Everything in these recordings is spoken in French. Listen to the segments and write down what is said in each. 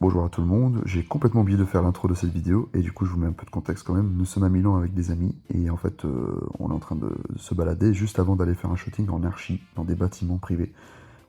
Bonjour à tout le monde, j'ai complètement oublié de faire l'intro de cette vidéo et du coup je vous mets un peu de contexte quand même. Nous sommes à Milan avec des amis et en fait on est en train de se balader juste avant d'aller faire un shooting en archi dans des bâtiments privés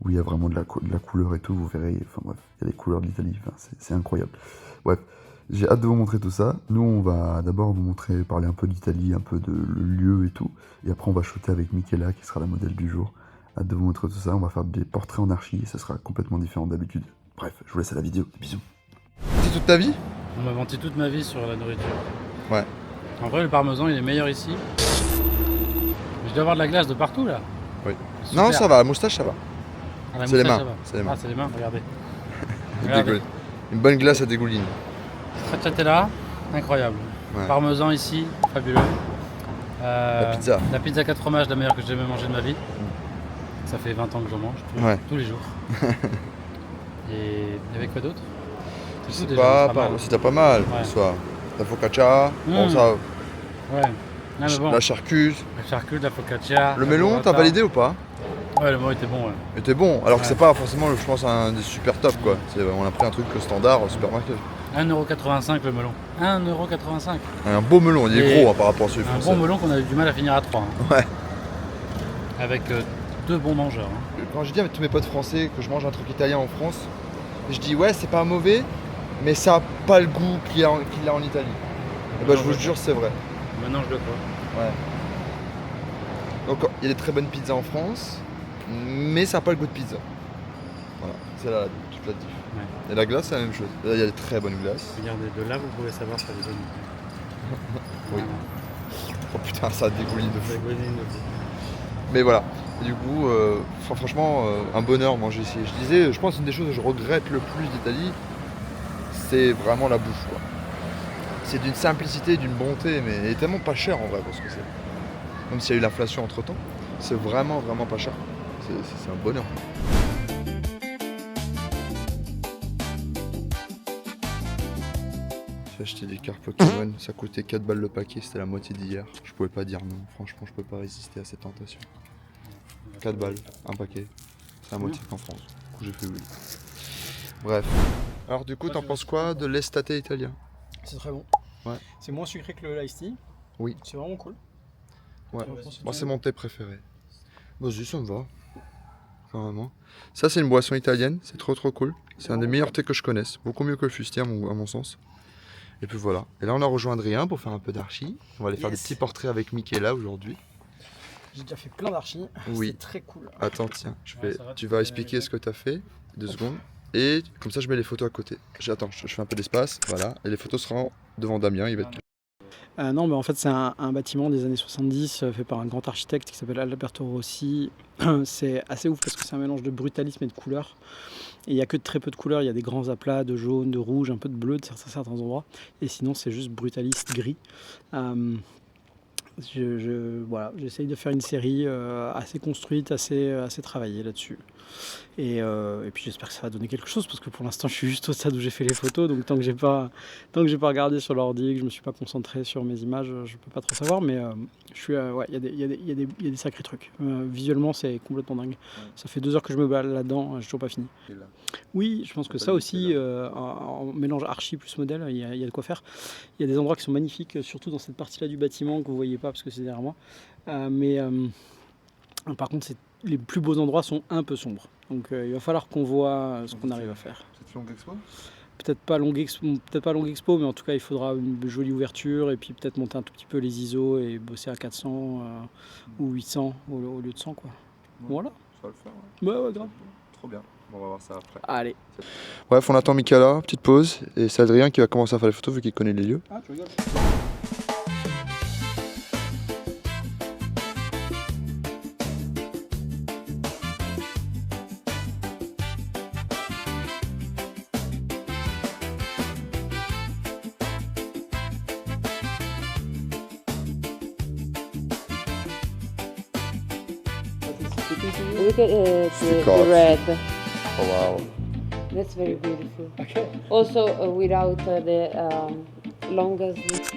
où il y a vraiment de la couleur et tout, vous verrez, enfin bref, il y a les couleurs de l'Italie, enfin, c'est incroyable. Bref, j'ai hâte de vous montrer tout ça. Nous on va d'abord vous montrer, parler un peu d'Italie, un peu de le lieu et tout, et après on va shooter avec Michela qui sera la modèle du jour. Hâte de vous montrer tout ça, on va faire des portraits en archi et ça sera complètement différent d'habitude. Bref, je vous laisse à la vidéo, bisous. C'est toute ta vie? On m'a menti toute ma vie sur la nourriture. Ouais. En vrai, le parmesan, il est meilleur ici. Je dois avoir de la glace de partout, là. Oui. Super. Non, ça va, la moustache, ça va. Ah, la C'est les moustache, mains, ça va. c'est les mains. Ah, c'est les mains, regardez. Elle Regardez. dégouline. Une bonne glace à dégouline. Stracciatella, incroyable. Ouais. Parmesan ici, fabuleux. La pizza. La pizza 4 fromages, la meilleure que j'ai jamais mangée de ma vie. Ça fait 20 ans que j'en mange, Ouais. tous les jours. Et avec quoi d'autre? C'est tout déjà, pas, c'est pas mal. c'était pas mal. Ouais. Soit la focaccia, bon ça, Ouais. Non, mais bon, la charcuse. la charcuterie, la focaccia. Le la melon, burrata. t'as validé ou pas? Ouais, le melon était bon, ouais. Il était bon, alors que Ouais. c'est pas forcément, je pense, un des super top quoi. On a pris un truc standard au supermarché. 1,85€ le melon. 1,85€. Un beau melon, il est Et gros hein, par rapport à celui Un français. bon melon qu'on a eu du mal à finir à 3. Ouais. Avec deux bons mangeurs. Hein. Quand je dis à tous mes potes français que je mange un truc italien en France, je dis ouais c'est pas mauvais, mais ça a pas le goût qu'il a en Italie. Et bah je vous jure c'est vrai. Maintenant je le crois. Ouais. Donc il y a des très bonnes pizzas en France, mais ça n'a pas le goût de pizza. Voilà, c'est là toute la diff. Ouais. Et la glace c'est la même chose. Là il y a des très bonnes glaces. Regardez, de là vous pouvez savoir si ça vous donne. Oui. Oh putain ça dégouline de fou. Vous Mais voilà. Et du coup, franchement, un bonheur manger ici. Je disais, je pense qu'une des choses que je regrette le plus d'Italie, c'est vraiment la bouffe. Quoi. C'est d'une simplicité, d'une bonté, mais elle est tellement pas cher en vrai pour ce que c'est. Même s'il y a eu l'inflation entre temps, c'est vraiment pas cher. C'est un bonheur. J'ai acheté des cartes Pokémon, ça coûtait 4 balles le paquet, c'était la moitié d'hier. Je pouvais pas dire non, franchement, je peux pas résister à cette tentation. 4 balles, un paquet. C'est la moitié qu'en France. Du coup, j'ai fait oui. Bref. Alors, du coup, t'en penses quoi de l'estate italien? C'est très bon. Ouais. C'est moins sucré que le iced tea. Oui. C'est vraiment cool. Ouais. Ouais, Moi, c'est mon thé préféré. Vas-y, ça me va. Carrément. Ça, c'est une boisson italienne. C'est trop cool. C'est un des meilleurs thés que je connaisse. Beaucoup mieux que le fustier, à mon sens. Et puis voilà. Et là, on a rejoint Adrien pour faire un peu d'archi. On va aller faire des petits portraits avec Michela aujourd'hui. J'ai déjà fait plein d'archis. Oui. C'est très cool. Attends, tiens, Ouais, ça va, tu tu vas peux expliquer aller ce que tu as fait, 2 secondes, et comme ça je mets les photos à côté. Attends, je fais un peu d'espace, voilà, et les photos seront devant Damien, il va être... Non, mais en fait, c'est un bâtiment des années 70 fait par un grand architecte qui s'appelle Alberto Rossi. C'est assez ouf parce que c'est un mélange de brutalisme et de couleurs. Et il n'y a que très peu de couleurs. Il y a des grands aplats de jaune, de rouge, un peu de bleu de certains endroits. Et sinon, c'est juste brutaliste gris. Voilà, j'essaye de faire une série assez construite, assez travaillée là-dessus. Et puis j'espère que ça va donner quelque chose parce que pour l'instant je suis juste au stade où j'ai fait les photos, donc tant que j'ai pas regardé sur l'ordi, que je me suis pas concentré sur mes images, je peux pas trop savoir, mais je suis ouais, il y a des sacrés trucs. Visuellement c'est complètement dingue. Ça fait 2 heures que je me balade là-dedans, j'ai toujours pas fini. Oui, je pense que ça aussi, en mélange archi plus modèle, il y a de quoi faire. Il y a des endroits qui sont magnifiques, surtout dans cette partie-là du bâtiment que vous voyez pas parce que c'est derrière moi. Par contre, les plus beaux endroits sont un peu sombres. Donc il va falloir qu'on voit ce qu'on arrive à faire. C'est longue expo? Peut-être pas longue expo, mais en tout cas il faudra une jolie ouverture et puis peut-être monter un tout petit peu les ISO et bosser à 400 ou 800 au lieu de 100 quoi. Ouais. Voilà. Ça va le faire. Ouais, grave. Trop bien. On va voir ça après. Allez. Bref, on attend Michela, petite pause, et c'est Adrien qui va commencer à faire les photos vu qu'il connaît les lieux. Ah, tu rigoles. Look at Super. the red. Oh wow. That's very beautiful. Okay. Also without the longest.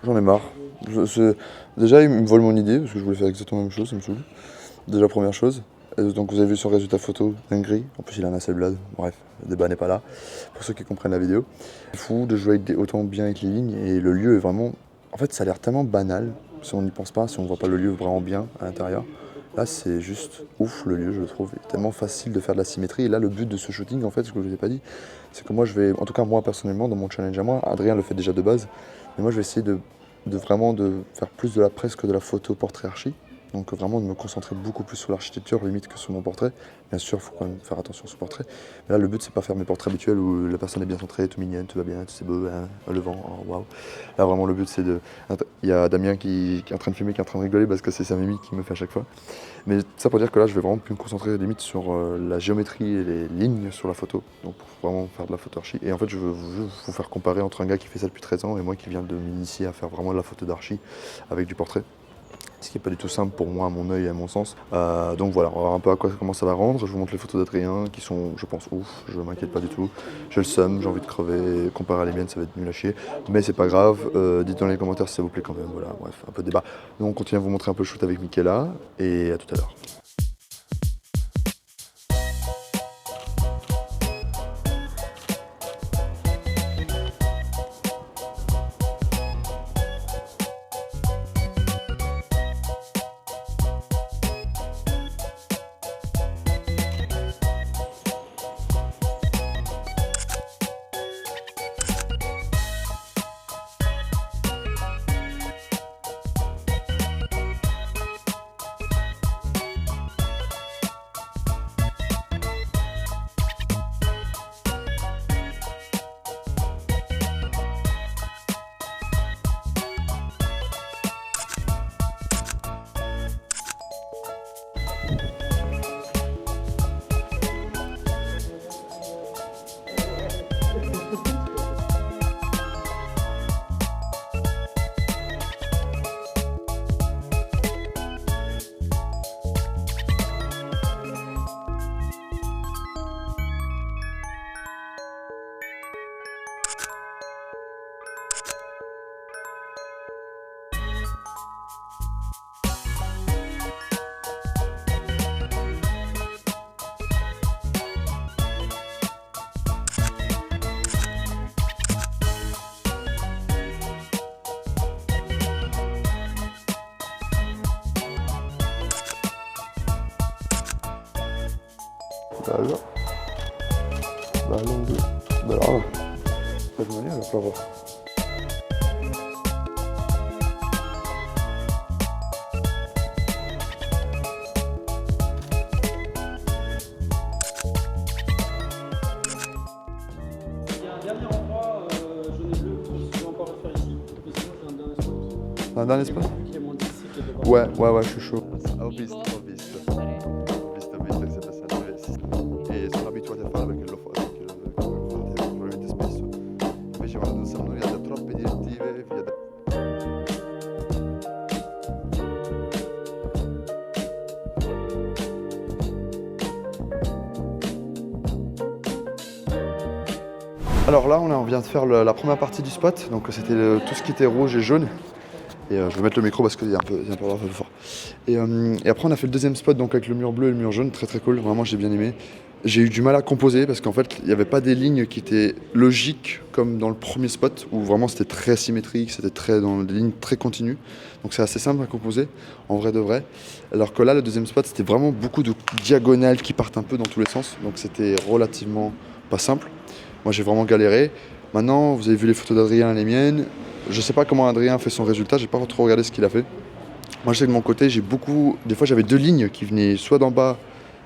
J'en ai marre. Déjà, ils me volent mon idée, parce que je voulais faire exactement la même chose, ça me saoule. Déjà, première chose. Donc vous avez vu son résultat photo, dinguerie. En plus il a un Hasselblad, bref, le débat n'est pas là, pour ceux qui comprennent la vidéo. C'est fou de jouer autant bien avec les lignes, et le lieu est vraiment... En fait ça a l'air tellement banal, si on n'y pense pas, si on voit pas le lieu vraiment bien à l'intérieur. Là c'est juste ouf le lieu, je le trouve, il est tellement facile de faire de la symétrie. Et là le but de ce shooting, en fait, ce que je vous ai pas dit, c'est que moi je vais, en tout cas moi personnellement, dans mon challenge à moi, Adrien le fait déjà de base, mais moi je vais essayer de vraiment faire plus de la presse que de la photo portrait archi. Donc vraiment de me concentrer beaucoup plus sur l'architecture limite que sur mon portrait. Bien sûr, il faut quand même faire attention sur ce portrait. Mais là, le but, c'est pas faire mes portraits habituels où la personne est bien centrée, tout mignonne, tout va bien, tout c'est beau, hein, le vent, oh, waouh. Là, vraiment, le but, c'est de... Il y a Damien qui est en train de filmer, qui est en train de rigoler parce que c'est sa mimique qui me fait à chaque fois. Mais ça pour dire que là, je vais vraiment plus me concentrer limite sur la géométrie et les lignes sur la photo. Donc pour vraiment faire de la photo archi. Et en fait, je veux vous faire comparer entre un gars qui fait ça depuis 13 ans et moi qui viens de m'initier à faire vraiment de la photo d'archi avec du portrait. Ce qui n'est pas du tout simple pour moi, à mon œil et à mon sens. Donc voilà, on va voir un peu comment ça va rendre. Je vous montre les photos d'Adrien qui sont, je pense, ouf. Je ne m'inquiète pas du tout. J'ai le seum, j'ai envie de crever. Comparé à les miennes, ça va être nul à chier. Mais c'est pas grave. Dites dans les commentaires si ça vous plaît quand même. Voilà, bref, un peu de débat. Donc on continue à vous montrer un peu le shoot avec Michaela. Et à tout à l'heure. Alors, ballon de... Alors, pas de manière, il va pleuvoir. Il y a un dernier endroit jaune et bleu que je vais encore refaire ici. Mais sinon, j'ai un dernier spot. Un dernier spot? Qui est mon disciple de bord. Ouais, je suis chaud. Ho visto, questa sarebbe e sono abituati a farlo perché lo fate probabilmente spesso. Invece quando siamo noi a dare troppe direttive, Alors là, on vient de faire la première partie du spot, donc c'était tout ce qui était rouge et jaune. Et je vais mettre le micro parce qu'il y a un peu fort. Et après on a fait le deuxième spot donc avec le mur bleu et le mur jaune, très très cool, vraiment j'ai bien aimé. J'ai eu du mal à composer parce qu'en fait il n'y avait pas des lignes qui étaient logiques comme dans le premier spot où vraiment c'était très symétrique, c'était très dans des lignes très continues. Donc c'est assez simple à composer, en vrai de vrai. Alors que là le deuxième spot c'était vraiment beaucoup de diagonales qui partent un peu dans tous les sens, donc c'était relativement pas simple. Moi j'ai vraiment galéré. Maintenant vous avez vu les photos d'Adrien et les miennes. Je sais pas comment Adrien fait son résultat, j'ai pas trop regardé ce qu'il a fait. Moi je sais que de mon côté, des fois j'avais deux lignes qui venaient soit d'en bas,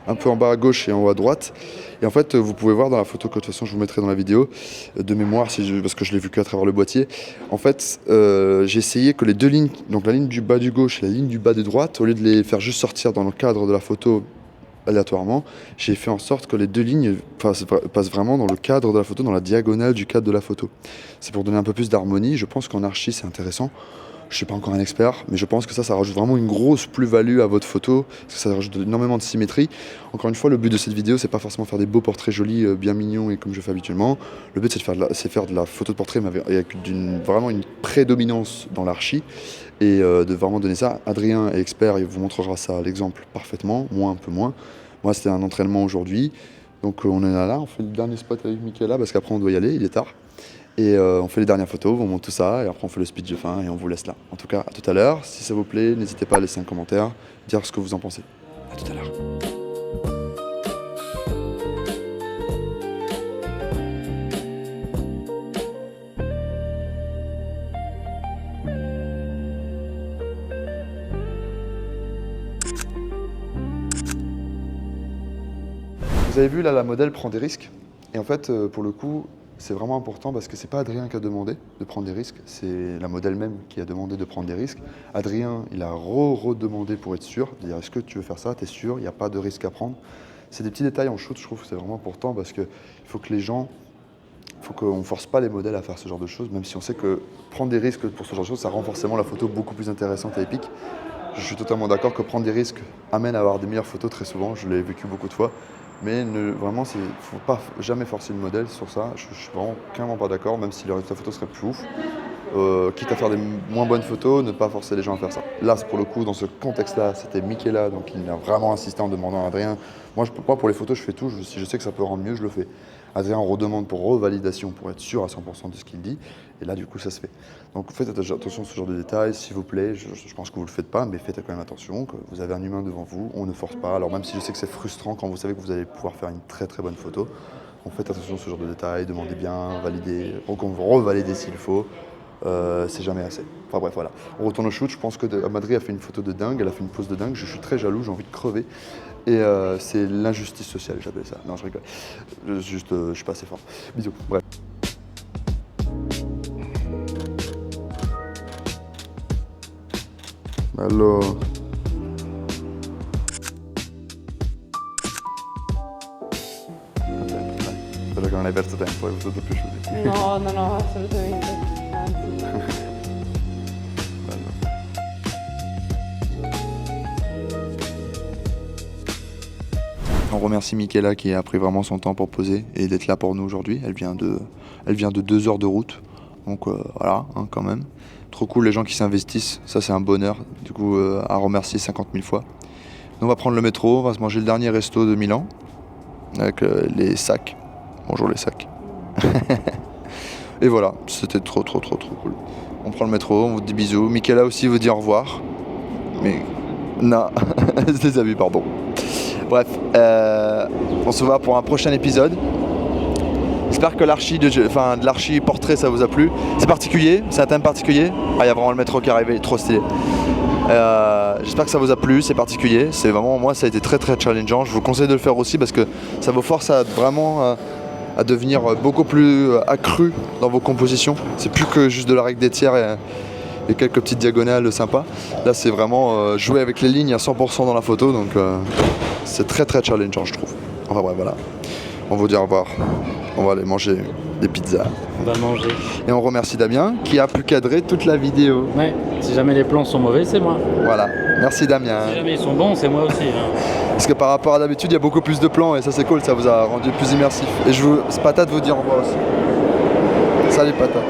un peu en bas à gauche et en haut à droite. Et en fait vous pouvez voir dans la photo que de toute façon je vous mettrai dans la vidéo, de mémoire parce que je l'ai vu qu'à travers le boîtier. En fait j'ai essayé que les deux lignes, donc la ligne du bas du gauche et la ligne du bas de droite, au lieu de les faire juste sortir dans le cadre de la photo aléatoirement, j'ai fait en sorte que les deux lignes passent vraiment dans le cadre de la photo, dans la diagonale du cadre de la photo. C'est pour donner un peu plus d'harmonie. Je pense qu'en archi c'est intéressant. Je ne suis pas encore un expert, mais je pense que ça rajoute vraiment une grosse plus-value à votre photo, parce que ça rajoute énormément de symétrie. Encore une fois, le but de cette vidéo, c'est pas forcément faire des beaux portraits jolis, bien mignons et comme je fais habituellement. Le but, c'est de faire de la photo de portrait, mais avec vraiment une prédominance dans l'archi, et de vraiment donner ça. Adrien est expert, il vous montrera ça à l'exemple parfaitement, moi un peu moins. Moi, c'était un entraînement aujourd'hui, donc on est là, on fait le dernier spot avec Michaela, parce qu'après on doit y aller, il est tard. Et on fait les dernières photos, on monte tout ça, et après on fait le speech de fin, et on vous laisse là. En tout cas, à tout à l'heure. Si ça vous plaît, n'hésitez pas à laisser un commentaire, dire ce que vous en pensez. À tout à l'heure. Vous avez vu là, la modèle prend des risques. Et en fait, pour le coup, c'est vraiment important parce que c'est pas Adrien qui a demandé de prendre des risques, c'est la modèle même qui a demandé de prendre des risques. Adrien, il a redemandé pour être sûr, de dire est-ce que tu veux faire ça, t'es sûr, il n'y a pas de risque à prendre. C'est des petits détails en shoot, je trouve que c'est vraiment important parce qu'il faut que les gens, il faut qu'on ne force pas les modèles à faire ce genre de choses, même si on sait que prendre des risques pour ce genre de choses, ça rend forcément la photo beaucoup plus intéressante et épique. Je suis totalement d'accord que prendre des risques amène à avoir des meilleures photos très souvent, je l'ai vécu beaucoup de fois. Mais vraiment, il ne faut pas jamais forcer le modèle sur ça. Je suis vraiment clairement pas d'accord, même si le résultat photo serait plus ouf. Quitte à faire des moins bonnes photos, ne pas forcer les gens à faire ça. Là, pour le coup, dans ce contexte-là, c'était Michaela, donc il a vraiment insisté en demandant à Adrien. Moi, pour les photos, je fais tout. Si je sais que ça peut rendre mieux, je le fais. Adrien redemande pour revalidation, pour être sûr à 100% de ce qu'il dit. Et là, du coup, ça se fait. Donc, faites attention à ce genre de détails, s'il vous plaît. Je pense que vous ne le faites pas, mais faites quand même attention, que vous avez un humain devant vous. On ne force pas. Alors, même si je sais que c'est frustrant quand vous savez que vous allez pouvoir faire une très très bonne photo, faites attention à ce genre de détails. Demandez bien, validez, revalidez s'il faut. C'est jamais assez. Enfin bref, voilà. On retourne au shoot. Je pense que Madrid a fait une photo de dingue, elle a fait une pose de dingue. Je suis très jaloux, j'ai envie de crever. Et c'est l'injustice sociale, j'appelle ça. Non, je rigole. Je suis pas assez fort. Bisous. Bref. Alors. Spero che non hai perso tempo, è tutto piaciuto. No, no, no, assolutamente. Anzi. On remercie Michaela qui a pris vraiment son temps pour poser et d'être là pour nous aujourd'hui. Elle vient de 2 heures de route, donc voilà, hein, quand même. Trop cool les gens qui s'investissent, ça c'est un bonheur, du coup à remercier 50 000 fois. Nous on va prendre le métro, on va se manger le dernier resto de Milan, avec les sacs. Bonjour les sacs. Et voilà, c'était trop cool. On prend le métro, on vous dit bisous. Michaela aussi vous dit au revoir. Mais non, je les ai vus, pardon. Bref, on se voit pour un prochain épisode. J'espère que de l'archi portrait ça vous a plu. C'est particulier, c'est un thème particulier. Ah, il y a vraiment le métro qui arrive, il est trop stylé. J'espère que ça vous a plu, c'est particulier. C'est vraiment, moi ça a été très très challengeant. Je vous conseille de le faire aussi parce que ça vous force à vraiment à devenir beaucoup plus accru dans vos compositions. C'est plus que juste de la règle des tiers et quelques petites diagonales sympas. Là c'est vraiment jouer avec les lignes à 100% dans la photo, donc c'est très très challengeant je trouve. Enfin bref, voilà, on vous dit au revoir, on va aller manger des pizzas. On va manger. Et on remercie Damien qui a pu cadrer toute la vidéo. Ouais, si jamais les plans sont mauvais, c'est moi. Voilà, merci Damien. Si jamais ils sont bons, c'est moi aussi. Hein. Parce que par rapport à d'habitude, il y a beaucoup plus de plans et ça c'est cool, ça vous a rendu plus immersif. Et Patate vous dire au revoir aussi. Salut Patate.